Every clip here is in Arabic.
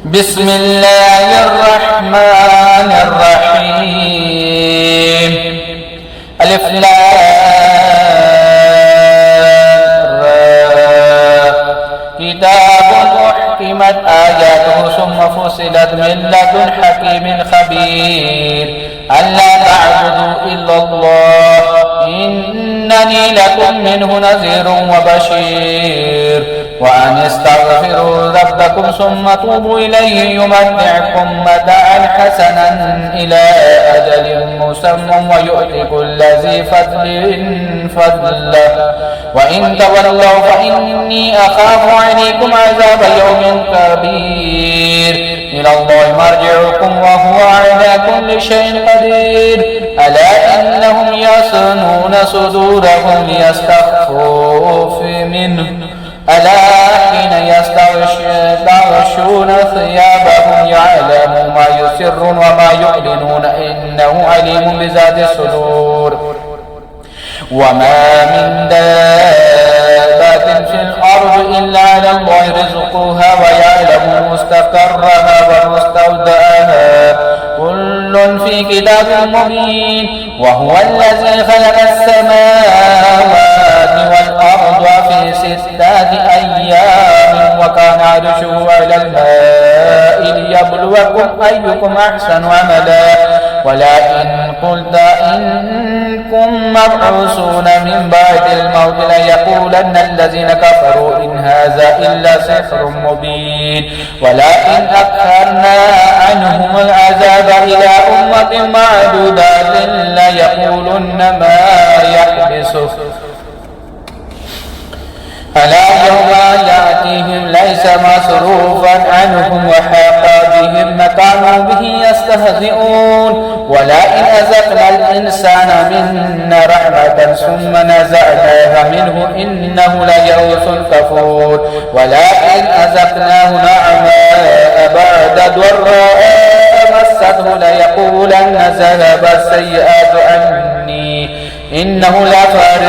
بسم الله الرحمن الرحيم. ألف لام را. كتاب أحكمت آياته ثم فصلت من لدن حكيم خبير ألا تعبدوا إلا الله إنني لكم منه نذير وبشير وأن استغفروا ربكم ثم توبوا إليه يمتعكم متاعا حسنا إلى أجل مسمى ويؤتي كل ذي فضل فضله وإن تولوا فإني أخاف عليكم عذاب يوم كبير إلى الله مرجعكم وهو على كل شيء قدير ألا إنهم يصنون صدورهم ليستخفوا منه ألا حين يستغشون ثيابهم يعلم ما يسرون وما يعلنون إنه عليم بذات الصدور. وما من دابة في الأرض إلا على الله رزقها ويعلم مستقرها ومستودعها كل في كتاب مبين. وهو الذي خلق السماوات والأرض في 6 أيام وكان عرشه على الماء ليبلوكم أيكم أحسن عملا ولئن قلت إنكم مبعوثون من بعد الموت ليقولن الذين كفروا إن هذا إلا سحر مبين ولئن أخرنا عنهم العذاب إلى أمة معدودات ليقولن ما يحبسه ألا يوم يأتيهم ليس مصروفا عنهم وحاق بهم ما كانوا به يستهزئون. ولئن أذقنا الإنسان منا رحمة ثم نزعناها منه إنه ليئوس كفور. ولئن أذقناه نعماء بعد ضراء مسته ليقولن ذهب السيئات عني إنه لفرح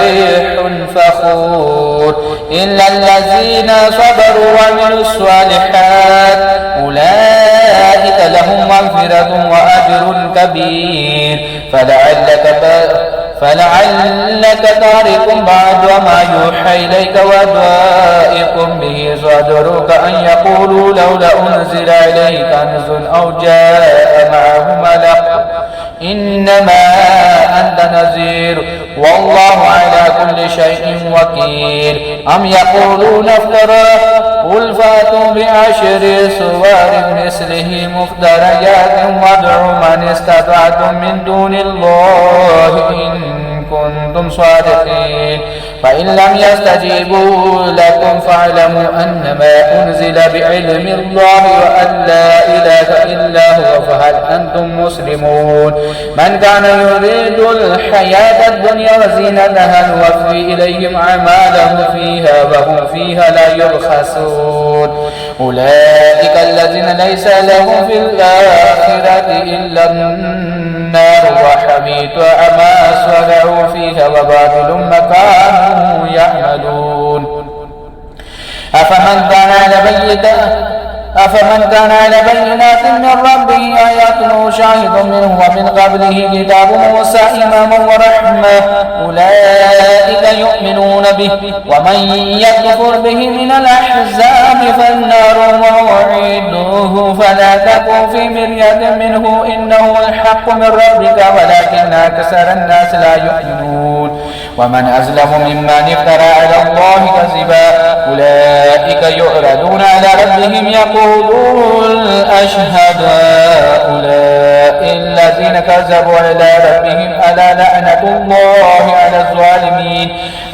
فخور. إلا الذين صبروا وعملوا الصالحات أولئك لهم مغفرة وأجر كبير. فلعلك تارك بعد وما يوحى إليك وضائق به صدرك أن يقولوا لولا أنزل عليه كنز أو جاء معه ملك إنما أنت نذير والله على كل شيء وكيل. أم يقولون افتراه قل فاتوا بعشر سور مثله مفتريات وادعوا من استطعتم من دون الله إن كنتم صادقين. فإن لم يستجيبوا لكم فاعلموا أنما أنزل بعلم الله وأن لا إله إلا هو فهل أنتم مسلمون. من كان يريد الحياة الدنيا وزينتها نوفي إليهم أعمالهم فيها وهم فيها لا يبخسون. أولئك الذين ليس لهم في الآخرة إلا النار وحبيط ما صنعوا فيها وباطل ما كانوا يعملون. أفمن كان على بينات من ربه ويتلو شاهد منه ومن قبله كتاب موسى إماما ورحمة أولئك يؤمنون به ومن يكفر به من الأحزاب فالنار موعده فلا تكن في مرية منه إنه الحق من ربك ولكن أكثر الناس لا يؤمنون. ومن أظلم ممن افترى على الله كذبا أولئك يعرضون على ربهم يقولون أشهد هؤلاء الذين كذبوا على ربهم ألا لعنة الله على الظالمين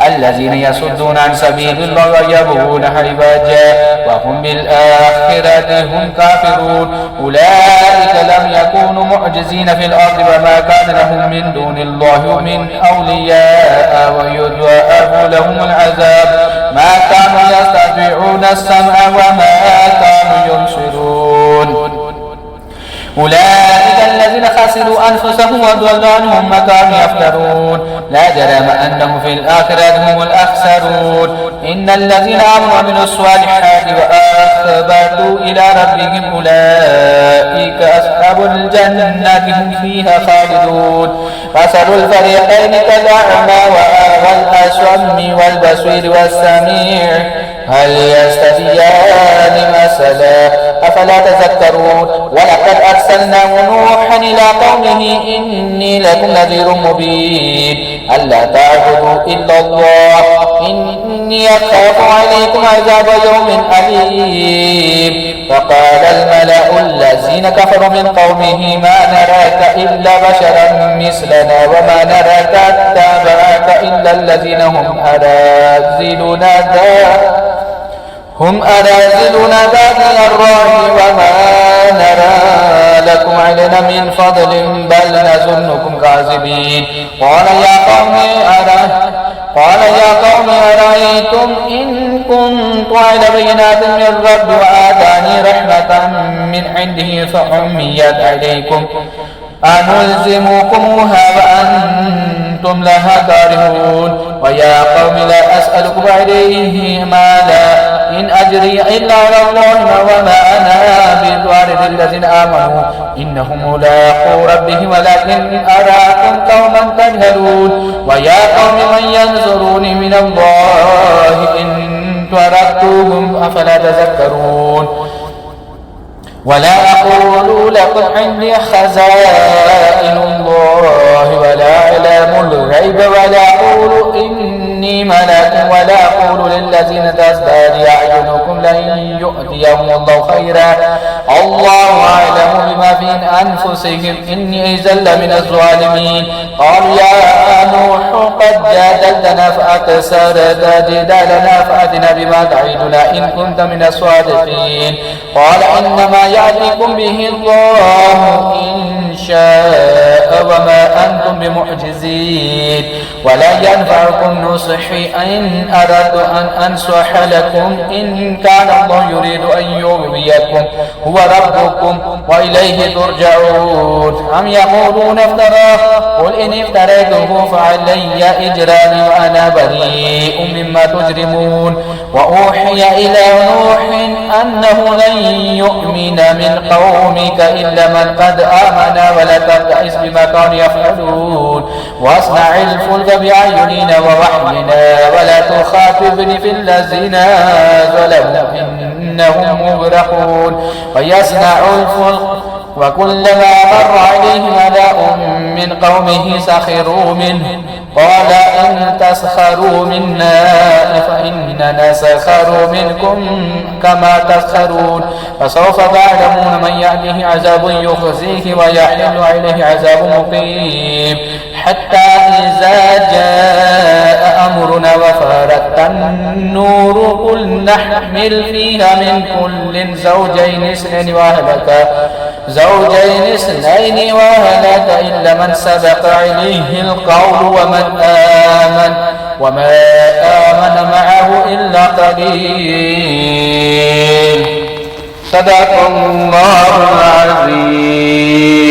الذين يصدون عن سبيل الله ويبغون عوجا وهم بالآخرة هم كافرون. أولئك لم يكونوا معجزين في الأرض وما كان لهم من دون الله من أولياء ويضاعف لهم العذاب ما كانوا يستطيعون السمع وما كانوا يبصرون. أولئك الذين خسروا أنفسهم وضل عنهم ما كانوا يفترون. لا جرم أنهم في الآخرة هم الأخسرون. إن الذين آمنوا وعملوا الصالحات وأخبتوا إلى ربهم أولئك أصحاب الجنة هم فيها خالدون مثل الفريقين كالأعمى والأصم والبصير والسميع هل يستويان مثلا أفلا تذكرون ولقد أرسلنا نوحا إلى قومه إني لكم نذير مبين ألا تعبدوا إلا الله إني أخاف عليكم عذاب يوم أليم فقال الملأ الذين كفروا من قومه ما نراك إلا بشرا مثلنا وما نراك اتبعك إلا الذين هم أراذلنا بادي الرأي وما نرى لكم علينا من فضل بل نظنكم كاذبين قال يا قوم أرأيتم إن كنت على بينات من رب وآتاني رحمة من عنده فعميت عليكم أنلزمكموها وأنتم لها كارهون ويا قوم لا أسألكم عليه مالا إن أجري إلا على الله وما أنا بطارد الذين آمنوا إنهم ملاقو ربهم ولكن أراكم قوما تجهلون ويا قوم من ينصروني من الله إن تردوهم أفلا تذكرون ولا أقول لكم عندي خزائن الله ولا أعلم الغيب ولا أقول إني ملك ولا أقول للذين تزداد أعينكم لن يؤتيهم الله خيرا الله أعلم بما في أنفسهم إني إذا لمن الظالمين قالوا يا نوح قد جادلتنا فأكثرت جدالنا فأتنا بما تعدنا إن كنت من الصادقين قال إنما يعظكم به الله إن شاء وما أنتم بمعجزين ولا ينفعكم نصحي إن أردت أن أنصح لكم إن كان الله يريد أن يغويكم هو ربكم وإليه ترجعون أم يقولون افتراه قل إن افتريته فعلي إجرامي وأنا بريء مما تجرمون وأوحي إلى نوح أنه لن يؤمن من قومك إلا من قد آمن ولا تبتئس بما كانوا يفعلون واصنع الفلك بأعيننا ووحينا ولا تخاطبني في الذين ظلموا إنهم مغرقون ويصنع الفلك وكلما مر عليه ملأ من قومه سخروا منه قال إن تسخروا منا فإننا نسخر منكم كما تسخرون فسوف تعلمون من يأتيه عذاب يخزيه ويحل عليه عذاب مقيم حتى إذا جاء أمرنا وفارت النور قل نحمل فيها من كل زوجين اثنين وأهلك إلا من سبق عليه القول وما آمن معه إلا قليل صدق الله العظيم.